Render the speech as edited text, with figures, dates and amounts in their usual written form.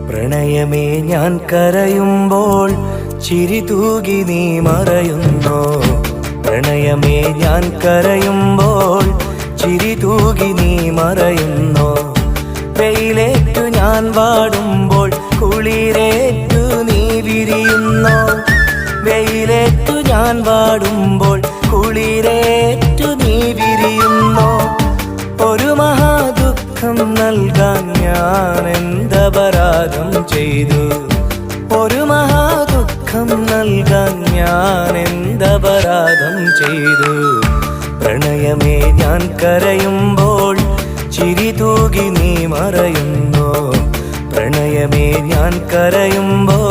പ്രണയമേ ഞാൻ കരയുമ്പോൾ ചിരി തൂകി നീ മറയുന്നോ. പ്രണയമേ ഞാൻ കരയുമ്പോൾ ചിരി തൂകി നീ മറയുന്നോ. വെയിലേറ്റു ഞാൻ വാടുമ്പോൾ കുളിരേറ്റു നീ വിരിയുന്നോ. വെയിലേറ്റു ഞാൻ വാടുമ്പോൾ കുളിരേറ്റു നീ വിരിയുന്നോ. ഒരു മഹാദുഃഖം നൽകാൻ ഞാൻ എന്തപരാധം ചെയ്തു. ഒരു മഹാദുഃഖം നൽകാൻ ഞാൻ എന്തപരാധം ചെയ്തു. പ്രണയമേ ഞാൻ കരയുമ്പോൾ ചിരി തൂകി നീ മറയുന്നോ. പ്രണയമേ ഞാൻ കരയുമ്പോൾ